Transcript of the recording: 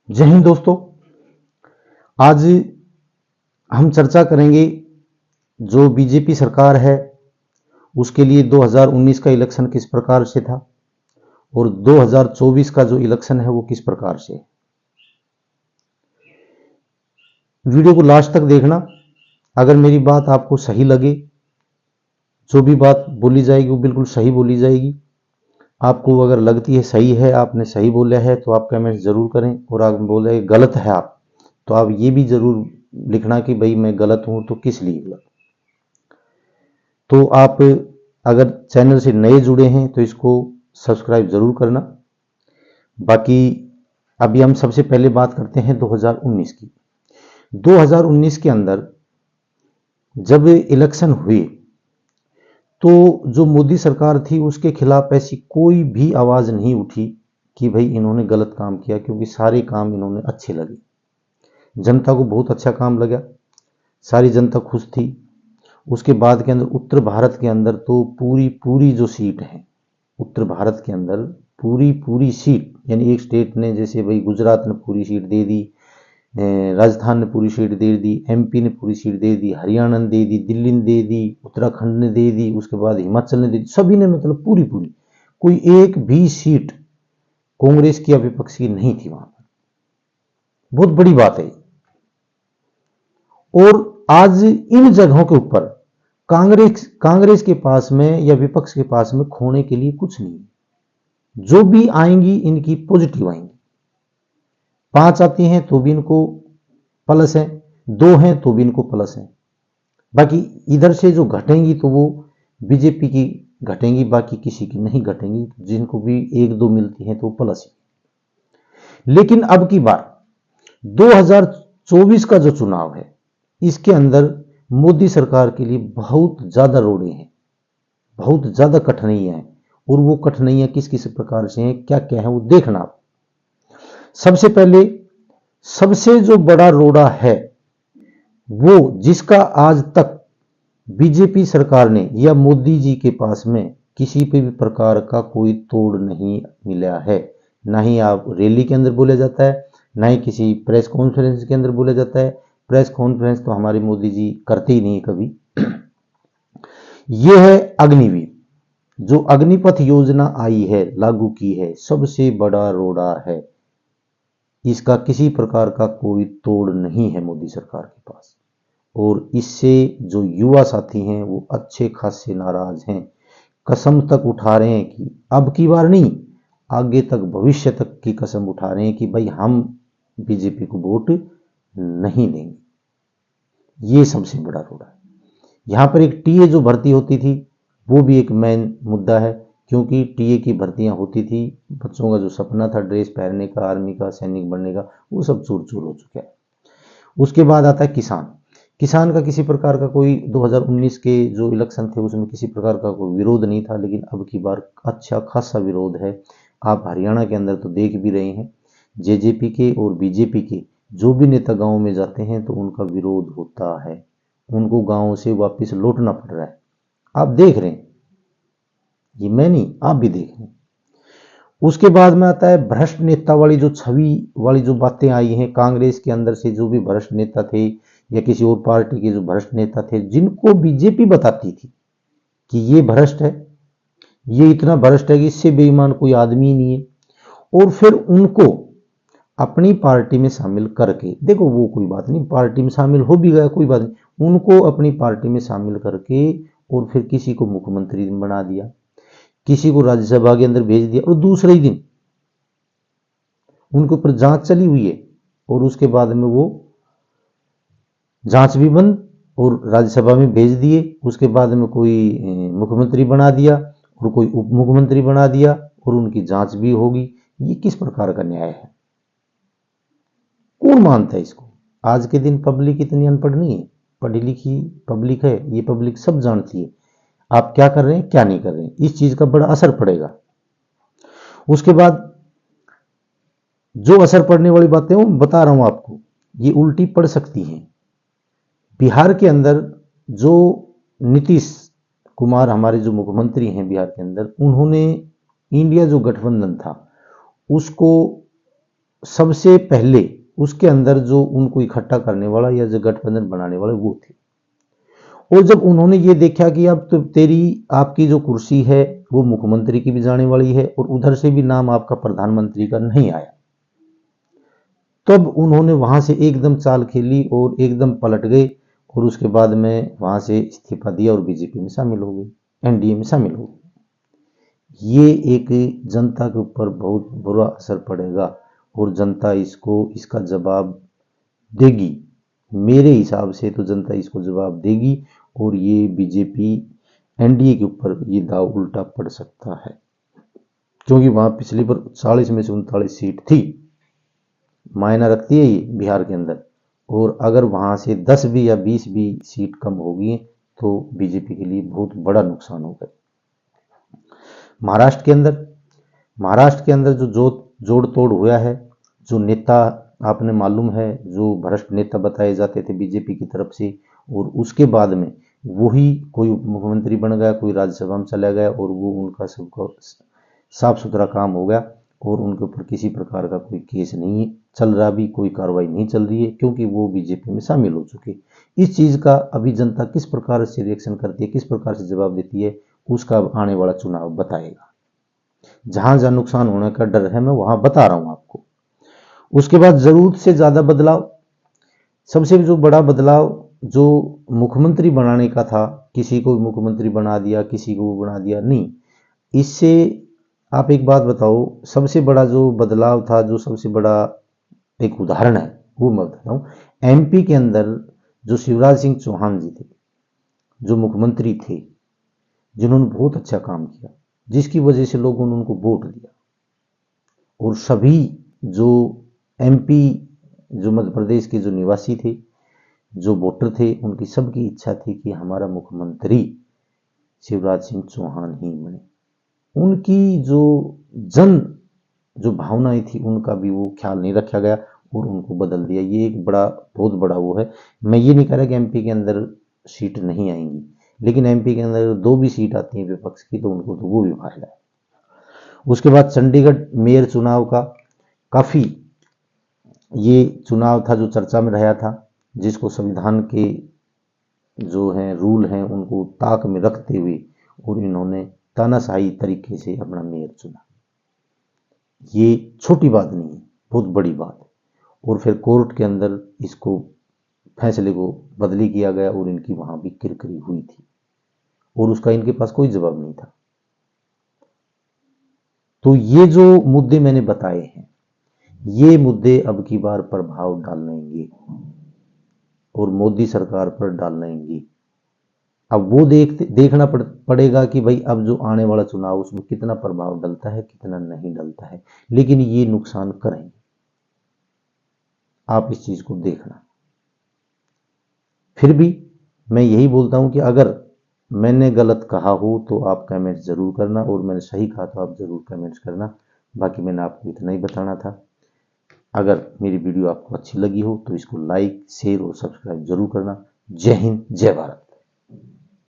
जय हिंद दोस्तों। आज हम चर्चा करेंगे जो बीजेपी सरकार है उसके लिए 2019 का इलेक्शन किस प्रकार से था और 2024 का जो इलेक्शन है वो किस प्रकार से है। वीडियो को लास्ट तक देखना। अगर मेरी बात आपको सही लगे, जो भी बात बोली जाएगी वो बिल्कुल सही बोली जाएगी। आपको अगर लगती है सही है, आपने सही बोला है, तो आप कमेंट जरूर करें। और आप बोले गलत है आप, तो आप ये भी जरूर लिखना कि भाई मैं गलत हूं तो किस लिए गलत। तो आप अगर चैनल से नए जुड़े हैं तो इसको सब्सक्राइब जरूर करना। बाकी अभी हम सबसे पहले बात करते हैं 2019 की। 2019 के अंदर जब इलेक्शन हुए तो जो मोदी सरकार थी उसके खिलाफ ऐसी कोई भी आवाज नहीं उठी कि भाई इन्होंने गलत काम किया, क्योंकि सारे काम इन्होंने अच्छे लगे। जनता को बहुत अच्छा काम लगा, सारी जनता खुश थी। उसके बाद के अंदर उत्तर भारत के अंदर तो पूरी पूरी जो सीट है उत्तर भारत के अंदर पूरी पूरी सीट, यानी एक स्टेट ने, जैसे भाई गुजरात ने पूरी सीट दे दी, राजस्थान ने पूरी सीट दे दी, एमपी ने पूरी सीट दे दी, हरियाणा ने दे दी, दिल्ली ने दे दी, उत्तराखंड ने दे दी, उसके बाद हिमाचल ने दे दी, सभी ने मतलब पूरी पूरी, कोई एक भी सीट कांग्रेस की या विपक्ष की नहीं थी वहां पर। बहुत बड़ी बात है। और आज इन जगहों के ऊपर कांग्रेस के पास में या विपक्ष के पास में खोने के लिए कुछ नहीं। जो भी आएंगी इनकी पॉजिटिव आएंगी। 5 आती हैं तो भी इनको प्लस है, 2 हैं तो भी इनको प्लस है। बाकी इधर से जो घटेंगी तो वो बीजेपी की घटेंगी, बाकी किसी की नहीं घटेंगी। जिनको भी 1-2 मिलती हैं तो प्लस ही। लेकिन अब की बार 2024 का जो चुनाव है इसके अंदर मोदी सरकार के लिए बहुत ज्यादा रोड़े हैं, बहुत ज्यादा कठिनाइयां हैं। और वो कठिनाइयां किस किस प्रकार से हैं, क्या क्या है, वो देखना आप। सबसे पहले सबसे जो बड़ा रोड़ा है वो, जिसका आज तक बीजेपी सरकार ने या मोदी जी के पास में किसी भी प्रकार का कोई तोड़ नहीं मिला है। ना ही आप रैली के अंदर बोला जाता है, ना ही किसी प्रेस कॉन्फ्रेंस के अंदर बोला जाता है। प्रेस कॉन्फ्रेंस तो हमारे मोदी जी करते ही नहीं कभी। यह है अग्निवीर, जो अग्निपथ योजना आई है, लागू की है, सबसे बड़ा रोड़ा है। इसका किसी प्रकार का कोई तोड़ नहीं है मोदी सरकार के पास। और इससे जो युवा साथी हैं वो अच्छे खासे नाराज हैं, कसम तक उठा रहे हैं कि अब की बार नहीं, आगे तक भविष्य तक की कसम उठा रहे हैं कि भाई हम बीजेपी को वोट नहीं देंगे। ये सबसे बड़ा रोड़ा है। यहां पर एक टीए जो भर्ती होती थी वो भी एक मेन मुद्दा है, क्योंकि टीए की भर्तियां होती थी, बच्चों का जो सपना था ड्रेस पहनने का, आर्मी का, सैनिक बनने का, वो सब चूर चूर हो चुका है। उसके बाद आता है किसान का किसी प्रकार का कोई 2019 के जो इलेक्शन थे उसमें किसी प्रकार का कोई विरोध नहीं था, लेकिन अब की बार अच्छा खासा विरोध है। आप हरियाणा के अंदर तो देख भी रहे हैं, जेजेपी के और बीजेपी के जो भी नेता गांव में जाते हैं तो उनका विरोध होता है, उनको गांव से वापस लौटना पड़ रहा है। आप देख रहे हैं, ये मैं नहीं, आप भी देख रहे हैं। उसके बाद में आता है भ्रष्ट नेता वाली जो छवि वाली जो बातें आई हैं। कांग्रेस के अंदर से जो भी भ्रष्ट नेता थे या किसी और पार्टी के जो भ्रष्ट नेता थे, जिनको बीजेपी बताती थी कि ये भ्रष्ट है, ये इतना भ्रष्ट है कि इससे बेईमान कोई आदमी नहीं है, और फिर उनको अपनी पार्टी में शामिल करके, देखो वो कोई बात नहीं, पार्टी में शामिल हो भी गया कोई बात नहीं, उनको अपनी पार्टी में शामिल करके और फिर किसी को मुख्यमंत्री बना दिया, किसी को राज्यसभा के अंदर भेज दिया, और दूसरे ही दिन उनके ऊपर जांच चली हुई है और उसके बाद में वो जांच भी बंद और राज्यसभा में भेज दिए। उसके बाद में कोई मुख्यमंत्री बना दिया और कोई उप मुख्यमंत्री बना दिया और उनकी जांच भी होगी। ये किस प्रकार का न्याय है? कौन मानता है इसको? आज के दिन पब्लिक इतनी अनपढ़ नहीं है, पढ़ी लिखी पब्लिक है। ये पब्लिक सब जानती है आप क्या कर रहे हैं, क्या नहीं कर रहे हैं। इस चीज का बड़ा असर पड़ेगा। उसके बाद जो असर पड़ने वाली बातें वो बता रहा हूं आपको, ये उल्टी पड़ सकती हैं। बिहार के अंदर जो नीतीश कुमार हमारे जो मुख्यमंत्री हैं बिहार के अंदर, उन्होंने इंडिया जो गठबंधन था उसको सबसे पहले उसके अंदर जो उनको इकट्ठा करने वाला या जो गठबंधन बनाने वाले वो थे। और जब उन्होंने ये देखा कि अब तो आपकी जो कुर्सी है वो मुख्यमंत्री की भी जाने वाली है और उधर से भी नाम आपका प्रधानमंत्री का नहीं आया, तब उन्होंने वहां से एकदम चाल खेली और एकदम पलट गए और उसके बाद में वहां से इस्तीफा दिया और बीजेपी में शामिल हो गई, एनडीए में शामिल हो गई। ये एक जनता के ऊपर बहुत बुरा असर पड़ेगा और जनता इसका जवाब देगी। मेरे हिसाब से तो जनता इसको जवाब देगी और ये बीजेपी एनडीए के ऊपर ये दाव उल्टा पड़ सकता है, क्योंकि वहां पिछली बार 40 में से 39 सीट थी, मायना रखती है ये बिहार के अंदर। और अगर वहां से 10 भी या 20 भी सीट कम होगी तो बीजेपी के लिए बहुत बड़ा नुकसान होगा। महाराष्ट्र के अंदर जो जोड़ तोड़ हुआ है, जो नेता आपने मालूम है जो भ्रष्ट नेता बताए जाते थे बीजेपी की तरफ से, और उसके बाद में वही कोई मुख्यमंत्री बन गया, कोई राज्यसभा में चला गया और वो उनका सबका साफ सुथरा काम हो गया और उनके ऊपर किसी प्रकार का कोई केस नहीं चल रहा, भी कोई कार्रवाई नहीं चल रही है, क्योंकि वो बीजेपी में शामिल हो चुके। इस चीज का अभी जनता किस प्रकार से रिएक्शन करती है, किस प्रकार से जवाब देती है, उसका अब आने वाला चुनाव बताएगा। जहां जहां नुकसान होने का डर है मैं वहां बता रहा हूं आपको। उसके बाद जरूरत से ज्यादा बदलाव, सबसे जो बड़ा बदलाव जो मुख्यमंत्री बनाने का था, किसी को भी मुख्यमंत्री बना दिया, किसी को बना दिया, नहीं। इससे आप एक बात बताओ, सबसे बड़ा जो बदलाव था, जो सबसे बड़ा एक उदाहरण है वो मैं बताता हूं। एमपी के अंदर जो शिवराज सिंह चौहान जी थे, जो मुख्यमंत्री थे, जिन्होंने बहुत अच्छा काम किया, जिसकी वजह से लोगों ने उनको वोट दिया, और सभी जो एमपी जो मध्य प्रदेश के जो निवासी थे, जो वोटर थे, उनकी सबकी इच्छा थी कि हमारा मुख्यमंत्री शिवराज सिंह चौहान ही बने। उनकी जो भावनाएं थी उनका भी वो ख्याल नहीं रखा गया और उनको बदल दिया। ये एक बहुत बड़ा वो है। मैं ये नहीं कह रहा कि एमपी के अंदर सीट नहीं आएंगी, लेकिन एमपी के अंदर 2 भी सीट आती है विपक्ष की तो उनको तो वो भी फायदा है। उसके बाद चंडीगढ़ मेयर चुनाव का काफी ये चुनाव था जो चर्चा में रहा था, जिसको संविधान के जो हैं रूल हैं उनको ताक में रखते हुए और इन्होंने तानाशाही तरीके से अपना मेयर चुना। ये छोटी बात नहीं है, बहुत बड़ी बात है। और फिर कोर्ट के अंदर इसको फैसले को बदली किया गया और इनकी वहां भी किरकिरी हुई थी और उसका इनके पास कोई जवाब नहीं था। तो ये जो मुद्दे मैंने बताए हैं, ये मुद्दे अब की बार प्रभाव डालेंगे और मोदी सरकार पर डालेंगे। अब वो देखना पड़ेगा कि भाई अब जो आने वाला चुनाव उसमें कितना प्रभाव डलता है, कितना नहीं डलता है, लेकिन ये नुकसान करेंगे। आप इस चीज को देखना। फिर भी मैं यही बोलता हूं कि अगर मैंने गलत कहा हो तो आप कमेंट जरूर करना और मैंने सही कहा तो आप जरूर कमेंट्स करना। बाकी मैंने आपको इतना ही बताना था। अगर मेरी वीडियो आपको अच्छी लगी हो तो इसको लाइक, शेयर और सब्सक्राइब जरूर करना। जय हिंद, जय भारत।